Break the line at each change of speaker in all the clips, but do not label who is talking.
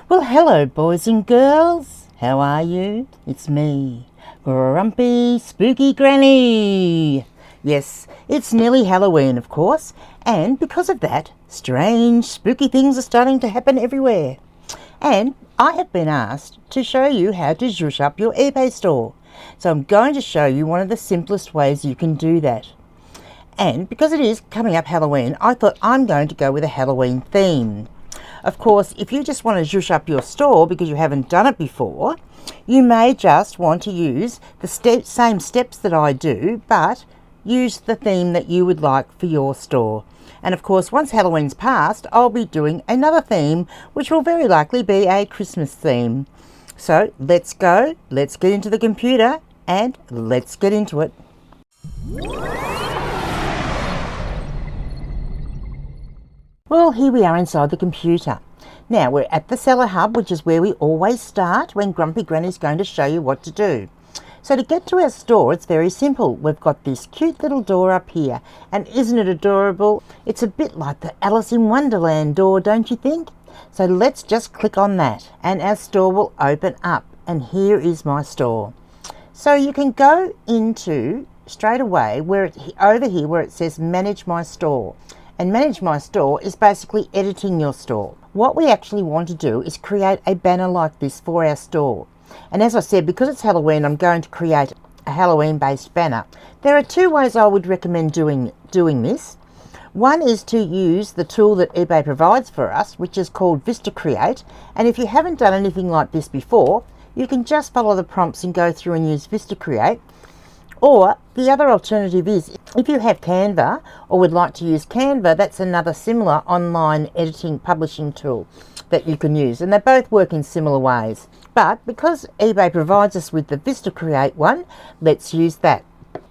Well, hello, boys and girls. How are you? It's me, Grumpy Spooky Granny. Yes, it's nearly Halloween, of course, and because of that, strange, spooky things are starting to happen everywhere. And I have been asked to show you how to zhush up your eBay store. So I'm going to show you one of the simplest ways you can do that. And because it is coming up Halloween, I thought I'm going to go with a Halloween theme. Of course, if you just want to zhush up your store because you haven't done it before, you may just want to use the same steps that I do, but use the theme that you would like for your store. And of course, once Halloween's passed, I'll be doing another theme, which will very likely be a Christmas theme. So let's go, let's get into the computer, and let's get into it. Well, here we are inside the computer. Now we're at the Seller Hub, which is where we always start when Grumpy Granny's going to show you what to do. So to get to our store, it's very simple. We've got this cute little door up here, and isn't it adorable? It's a bit like the Alice in Wonderland door, don't you think? So let's just click on that, and our store will open up, and here is my store. So you can go into straight away over here where it says Manage My Store. And Manage My Store is basically editing your store. What we actually want to do is create a banner like this for our store. And as I said, because it's Halloween, I'm going to create a Halloween-based banner. There are two ways I would recommend doing this. One is to use the tool that eBay provides for us, which is called Vista Create. And if you haven't done anything like this before, you can just follow the prompts and go through and use Vista Create. Or the other alternative is, if you have Canva or would like to use Canva, that's another similar online editing publishing tool that you can use. And they both work in similar ways. But because eBay provides us with the Vista Create one, let's use that.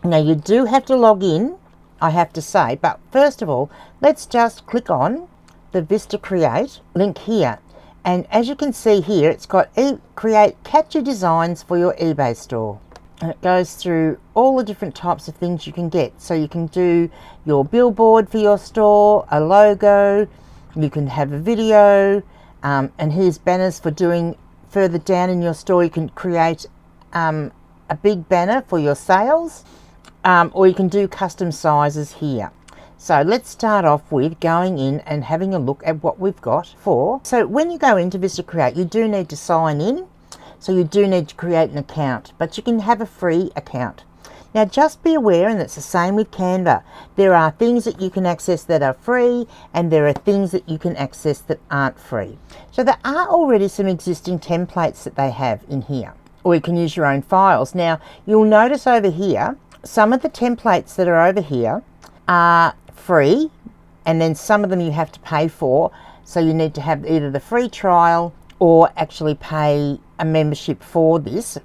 Now you do have to log in, I have to say, but first of all, let's just click on the Vista Create link here. And as you can see here, it's got Create Catchy Designs for your eBay store. And it goes through all the different types of things you can get. So you can do your billboard for your store, a logo, you can have a video, and here's banners for doing further down in your store. You can create a big banner for your sales, or you can do custom sizes here. So let's start off with going in and having a look at what we've got for. So when you go into Vista Create, you do need to sign in. So you do need to create an account, but you can have a free account. Now just be aware, and it's the same with Canva, there are things that you can access that are free, and there are things that you can access that aren't free. So there are already some existing templates that they have in here, or you can use your own files. Now you'll notice over here, some of the templates that are over here are free, and then some of them you have to pay for. So you need to have either the free trial or actually pay a membership for this,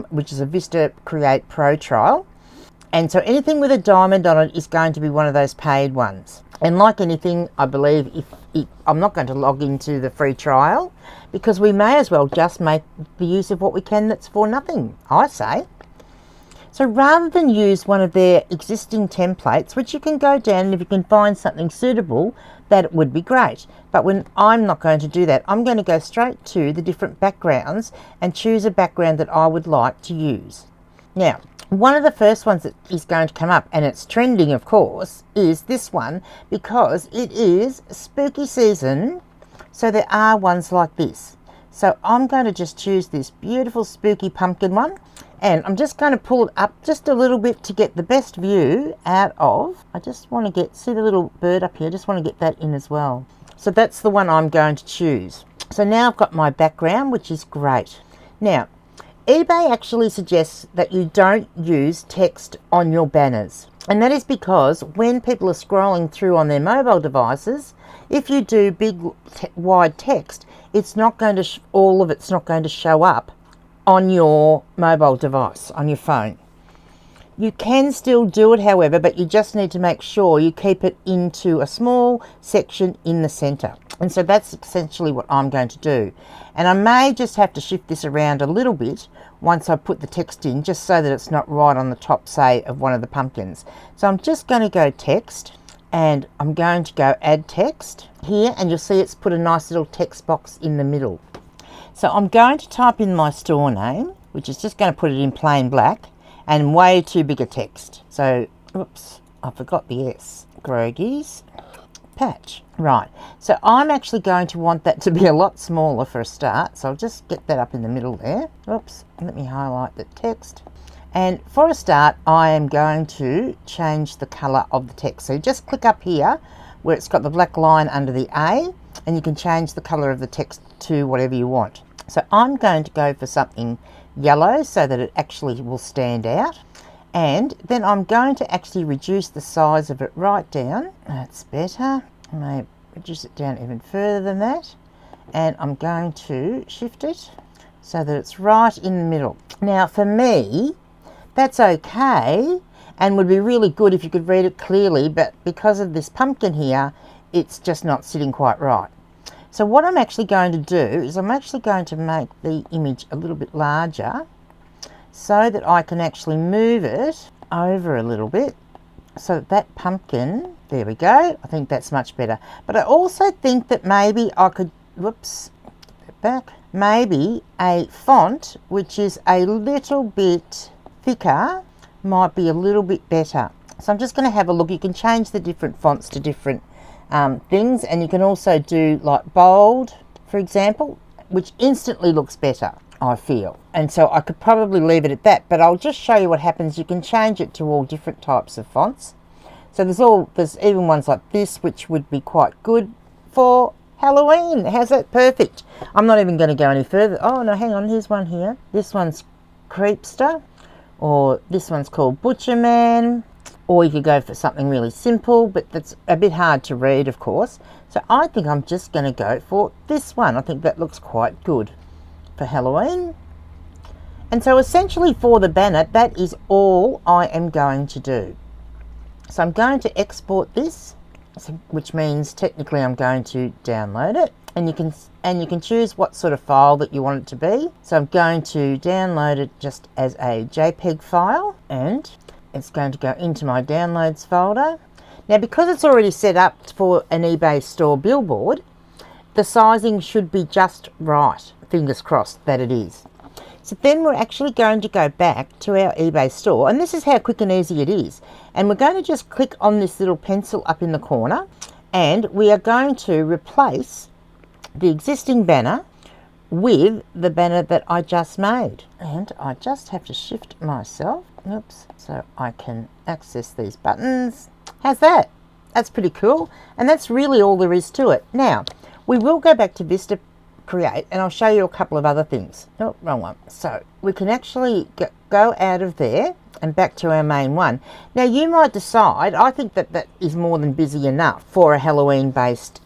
which is a Vista Create Pro trial. And so anything with a diamond on it is going to be one of those paid ones. And like anything, I believe I'm not going to log into the free trial, because we may as well just make the use of what we can that's for nothing, I say. So rather than use one of their existing templates, which you can go down, and if you can find something suitable, that would be great. But when I'm not going to do that, I'm going to go straight to the different backgrounds and choose a background that I would like to use. Now, one of the first ones that is going to come up, and it's trending of course, is this one, because it is spooky season. So there are ones like this. So I'm going to just choose this beautiful spooky pumpkin one. And I'm just going to pull it up just a little bit to get the best view out of. I just want to see the little bird up here, I just want to get that in as well. So that's the one I'm going to choose. So now I've got my background, which is great. Now, eBay actually suggests that you don't use text on your banners. And that is because when people are scrolling through on their mobile devices, if you do big wide text, it's not going to, all of it's not going to show up on your mobile device, on your phone. You can still do it, however, but you just need to make sure you keep it into a small section in the center. And so that's essentially what I'm going to do. And I may just have to shift this around a little bit once I put the text in, just so that it's not right on the top, say, of one of the pumpkins. So I'm just going to go text, and I'm going to go add text here, and you'll see it's put a nice little text box in the middle. So I'm going to type in my store name, which is just going to put it in plain black and way too big a text. So, oops, I forgot the S. Grogies patch. Right, so I'm actually going to want that to be a lot smaller for a start. So I'll just get that up in the middle there. Oops, let me highlight the text. And for a start, I am going to change the colour of the text. So just click up here where it's got the black line under the A, and you can change the colour of the text to whatever you want. So I'm going to go for something yellow so that it actually will stand out. And then I'm going to actually reduce the size of it right down. That's better. I may reduce it down even further than that. And I'm going to shift it so that it's right in the middle. Now for me, that's okay and would be really good if you could read it clearly, but because of this pumpkin here, it's just not sitting quite right. So what I'm actually going to do is I'm actually going to make the image a little bit larger so that I can actually move it over a little bit so that that pumpkin, there we go, I think that's much better. But I also think that maybe I could, whoops, get that back, maybe a font which is a little bit thicker might be a little bit better. So I'm just going to have a look. You can change the different fonts to different things, and you can also do like bold, for example, which instantly looks better, I feel. And so I could probably leave it at that, but I'll just show you what happens. You can change it to all different types of fonts. So there's even ones like this, which would be quite good for Halloween. How's that? Perfect. I'm not even going to go any further. Oh no, hang on, here's one here. This one's Creepster, or this one's called Butcherman, or you could go for something really simple, but that's a bit hard to read, of course. So I think I'm just going to go for this one. I think that looks quite good for Halloween. And so essentially for the banner, that is all I am going to do. So I'm going to export this, which means technically I'm going to download it. And you can choose what sort of file that you want it to be. So I'm going to download it just as a JPEG file, and it's going to go into my downloads folder. Now because it's already set up for an eBay store billboard, the sizing should be just right. Fingers crossed that it is. So then we're actually going to go back to our eBay store, and this is how quick and easy it is. And we're going to just click on this little pencil up in the corner, and we are going to replace the existing banner with the banner that I just made. And I just have to shift myself, oops, so I can access these buttons. How's that? That's pretty cool. And that's really all there is to it. Now, we will go back to Vista Create, and I'll show you a couple of other things. Oh, wrong one. So we can actually go out of there and back to our main one. Now you might decide, I think that that is more than busy enough for a Halloween based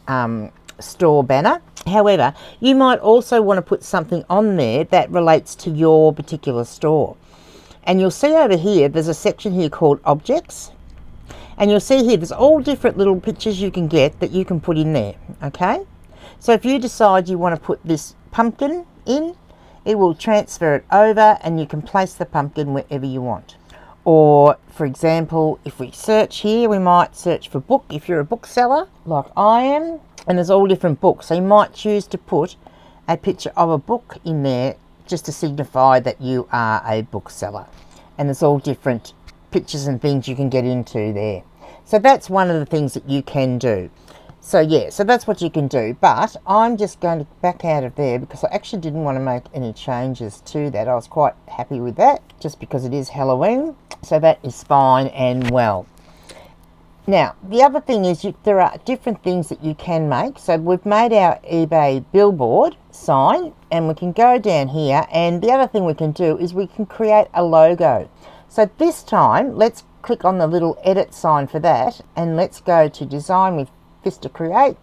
store banner. However, you might also want to put something on there that relates to your particular store. And you'll see over here, there's a section here called Objects. And you'll see here, there's all different little pictures you can get that you can put in there, okay? So if you decide you want to put this pumpkin in, it will transfer it over and you can place the pumpkin wherever you want. Or, for example, if we search here, we might search for book, if you're a bookseller, like I am. And there's all different books, so you might choose to put a picture of a book in there just to signify that you are a bookseller. And there's all different pictures and things you can get into there. So that's one of the things that you can do. So yeah, so that's what you can do. But I'm just going to back out of there because I actually didn't want to make any changes to that. I was quite happy with that just because it is Halloween. So that is fine and well. Now, the other thing is there are different things that you can make. So we've made our eBay billboard sign, and we can go down here, and the other thing we can do is we can create a logo. So this time, let's click on the little edit sign for that, and let's go to Design with Vista Create,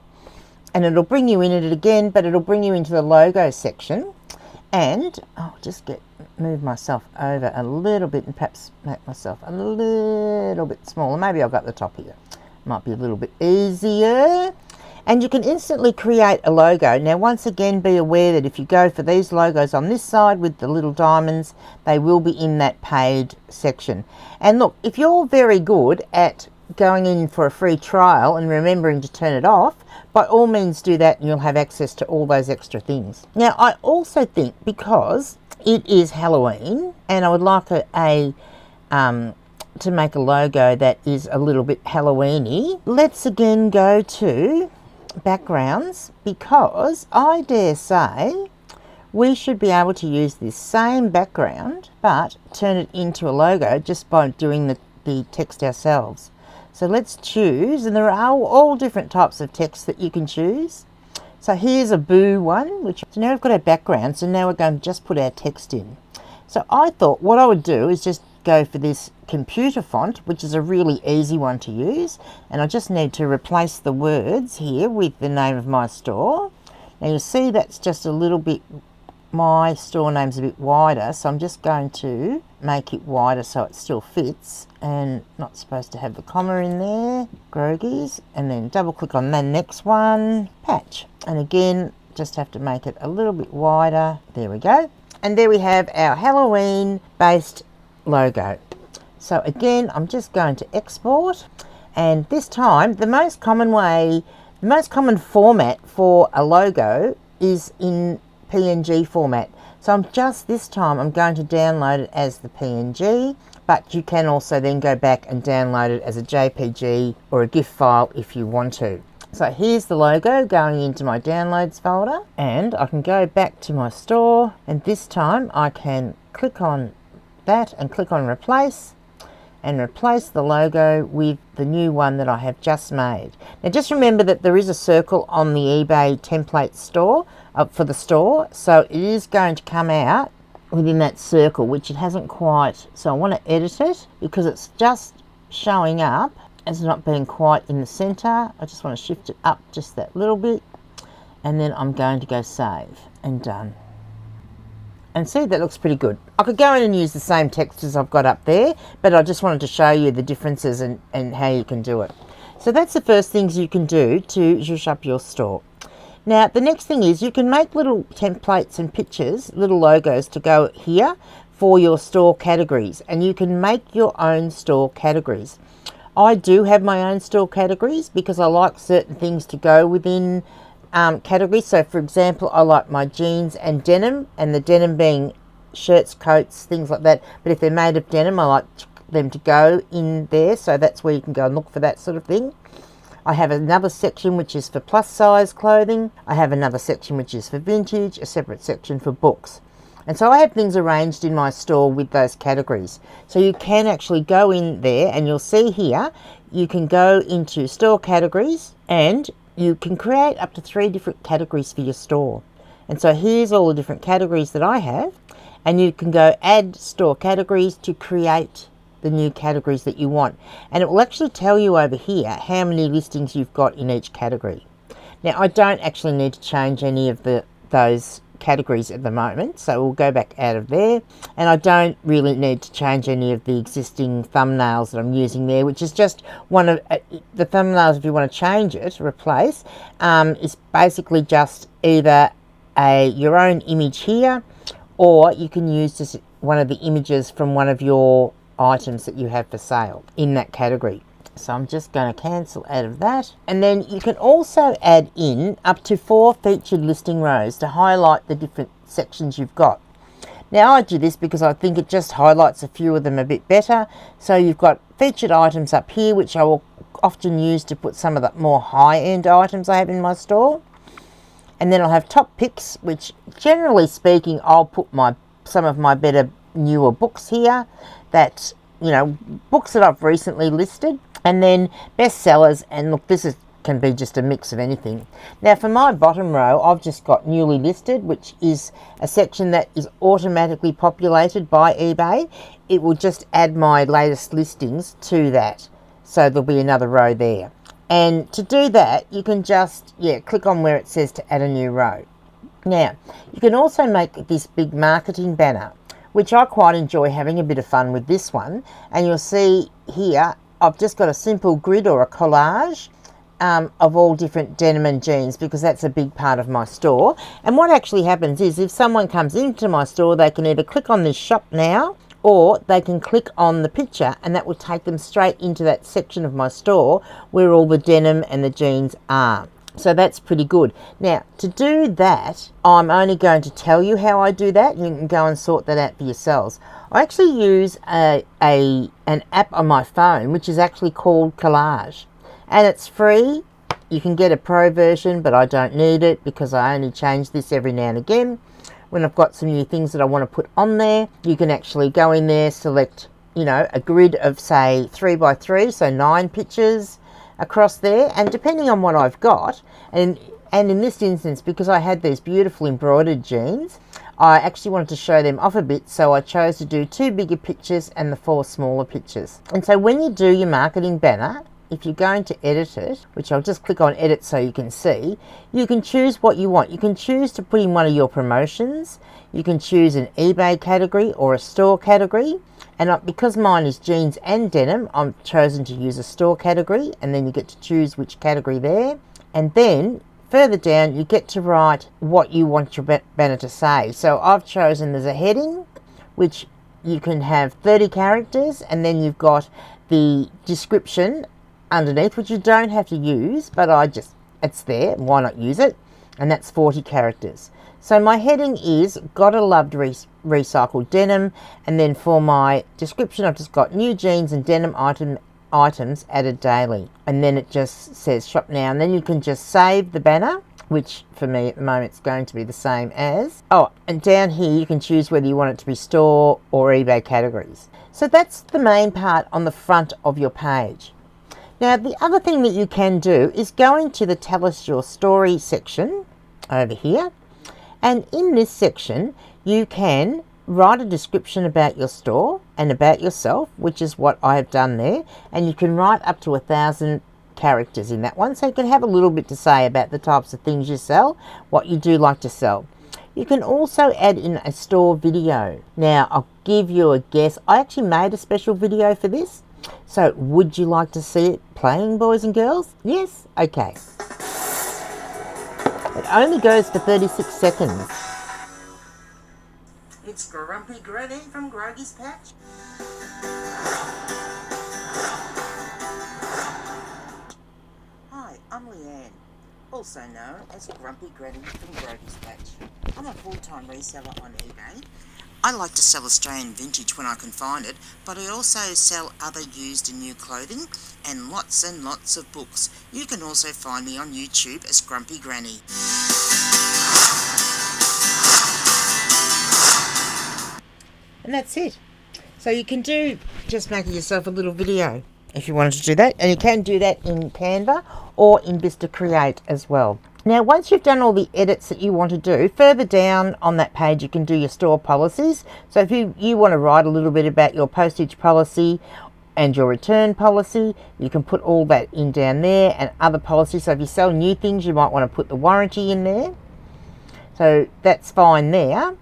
and it'll bring you in it again, but it'll bring you into the logo section. And I'll just move myself over a little bit and perhaps make myself a little bit smaller. Maybe I'll go at the top here. Might be a little bit easier. And you can instantly create a logo. Now, once again, be aware that if you go for these logos on this side with the little diamonds, they will be in that paid section. And look, if you're very good at going in for a free trial and remembering to turn it off, by all means do that and you'll have access to all those extra things. Now, I also think because it is Halloween and I would like to make a logo that is a little bit Halloween-y, let's again go to backgrounds, because I dare say we should be able to use this same background but turn it into a logo just by doing the text ourselves. So let's choose, and there are all different types of text that you can choose. So here's a boo one, so now we've got our background, so now we're going to just put our text in. So I thought what I would do is just go for this computer font, which is a really easy one to use, and I just need to replace the words here with the name of my store. Now you'll see that's just a little bit, my store name's a bit wider, so I'm just going to make it wider so it still fits, and not supposed to have the comma in there, Grogies, and then double click on the next one, patch, and again just have to make it a little bit wider. There we go, and there we have our Halloween based logo. So again, I'm just going to export, and this time the most common format for a logo is in PNG format. So this time I'm going to download it as the PNG, but you can also then go back and download it as a JPG or a GIF file if you want to. So here's the logo going into my downloads folder, and I can go back to my store, and this time I can click on that and click on replace, and replace the logo with the new one that I have just made. Now just remember that there is a circle on the eBay template store for the store, so it is going to come out within that circle, which it hasn't quite. So I want to edit it because it's just showing up as not being quite in the center. I just want to shift it up just that little bit, and then I'm going to go save and done. And see, that looks pretty good. I could go in and use the same text as I've got up there, but I just wanted to show you the differences and how you can do it. So that's the first things you can do to zhuzh up your store. Now, the next thing is you can make little templates and pictures, little logos to go here for your store categories, and you can make your own store categories. I do have my own store categories because I like certain things to go within categories. So for example, I like my jeans and denim, and the denim being shirts, coats, things like that, but if they're made of denim I like them to go in there, so that's where you can go and look for that sort of thing. I have another section which is for plus size clothing, I have another section which is for vintage, a separate section for books, and so I have things arranged in my store with those categories. So you can actually go in there, and you'll see here you can go into store categories and you can create up to 3 different categories for your store. And so here's all the different categories that I have, and you can go add store categories to create the new categories that you want. And it will actually tell you over here how many listings you've got in each category. Now I don't actually need to change any of those categories at the moment, so we'll go back out of there, and I don't really need to change any of the existing thumbnails that I'm using there, which is just one of the thumbnails. If you want to change it, replace, is basically just either your own image here, or you can use just one of the images from one of your items that you have for sale in that category. So I'm just going to cancel out of that. And then you can also add in up to 4 featured listing rows to highlight the different sections you've got. Now I do this because I think it just highlights a few of them a bit better. So you've got featured items up here, which I will often use to put some of the more high-end items I have in my store. And then I'll have top picks, which generally speaking I'll put some of my better newer books here, that, you know, books that I've recently listed. And then bestsellers, and look, can be just a mix of anything. Now for my bottom row, I've just got newly listed, which is a section that is automatically populated by eBay. It will just add my latest listings to that. So there'll be another row there. And to do that, you can just, click on where it says to add a new row. Now, you can also make this big marketing banner, which I quite enjoy having a bit of fun with this one. And you'll see here, I've just got a simple grid or a collage of all different denim and jeans, because that's a big part of my store. And what actually happens is if someone comes into my store, they can either click on this shop now, or they can click on the picture and that will take them straight into that section of my store where all the denim and the jeans are. So that's pretty good. Now, to do that, I'm only going to tell you how I do that, and you can go and sort that out for yourselves. I actually use an app on my phone, which is actually called Collage, and it's free. You can get a pro version, but I don't need it because I only change this every now and again. When I've got some new things that I want to put on there, you can actually go in there, select, a grid of, say, 3x3, so 9 pictures across there, and depending on what I've got, and in this instance, because I had these beautiful embroidered jeans, I actually wanted to show them off a bit, so I chose to do 2 bigger pictures and the 4 smaller pictures. And so when you do your marketing banner, if you're going to edit it, which I'll just click on edit so you can see, you can choose what you want. You can choose to put in one of your promotions, you can choose an eBay category or a store category, and because mine is jeans and denim, I've chosen to use a store category, and then you get to choose which category there. And then further down, you get to write what you want your banner to say. So I've chosen there's a heading, which you can have 30 characters, and then you've got the description underneath, which you don't have to use, but it's there, why not use it? And that's 40 characters. So my heading is gotta love recycled denim, and then for my description I've just got new jeans and denim items added daily, and then it just says shop now, and then you can just save the banner, which for me at the moment it's going to be the same as, and down here you can choose whether you want it to be store or eBay categories. So that's the main part on the front of your page. Now the other thing that you can do is go into the Tell Us Your Story section over here, and in this section you can write a description about your store and about yourself, which is what I have done there, and you can write up to 1,000 characters in that one, so you can have a little bit to say about the types of things you sell, what you do like to sell. You can also add in a store video. Now I'll give you a guess, I actually made a special video for this, so would you like to see it playing, boys and girls? Yes? Okay. It only goes for 36 seconds. It's Grumpy Granny from Groggy's Patch. Hi, I'm Leanne, also known as Grumpy Granny from Groggy's Patch. I'm a full-time reseller on eBay. I like to sell Australian vintage when I can find it, but I also sell other used and new clothing and lots of books. You can also find me on YouTube as Grumpy Granny. And that's it. So you can do just making yourself a little video if you wanted to do that, and you can do that in Canva or in Vista Create as well. Now once you've done all the edits that you want to do, further down on that page you can do your store policies. So if you want to write a little bit about your postage policy and your return policy, you can put all that in down there, and other policies. So if you sell new things, you might want to put the warranty in there. So that's fine there.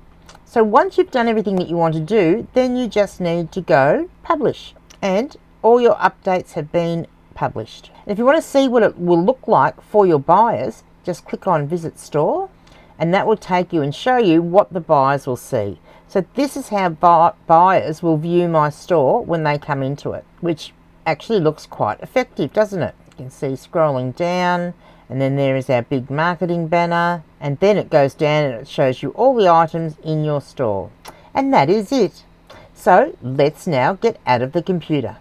So once you've done everything that you want to do, then you just need to go publish, and all your updates have been published. And if you want to see what it will look like for your buyers, just click on Visit Store, and that will take you and show you what the buyers will see. So this is how buyers will view my store when they come into it, which actually looks quite effective, doesn't it? You can see scrolling down, and then there is our big marketing banner, and then it goes down and it shows you all the items in your store. And that is it. So let's now get out of the computer.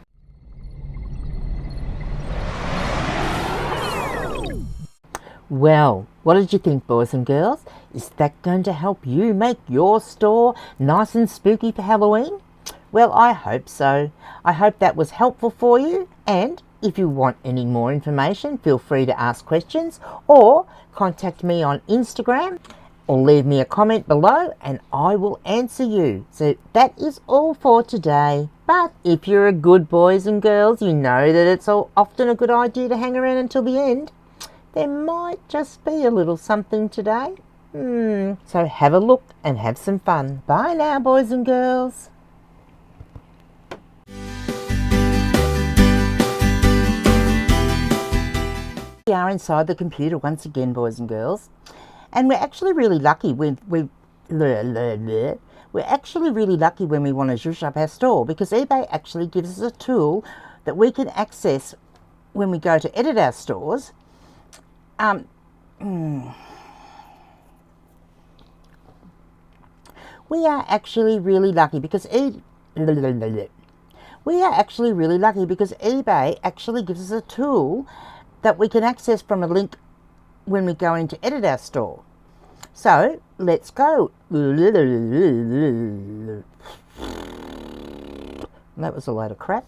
Well, what did you think, boys and girls? Is that going to help you make your store nice and spooky for Halloween? Well, I hope so. I hope that was helpful for you, and if you want any more information, feel free to ask questions or contact me on Instagram or leave me a comment below and I will answer you. So that is all for today. But if you're a good boys and girls, you know that it's often a good idea to hang around until the end. There might just be a little something today. So have a look and have some fun. Bye now, boys and girls. We are inside the computer once again, boys and girls. And we're actually really lucky. We've we're actually really lucky when we want to jush up our store, because eBay actually gives us a tool that we can access when we go to edit our stores. We are actually really lucky because eBay actually gives us a tool that we can access from a link when we go in to edit our store. So let's go. That was a load of crap.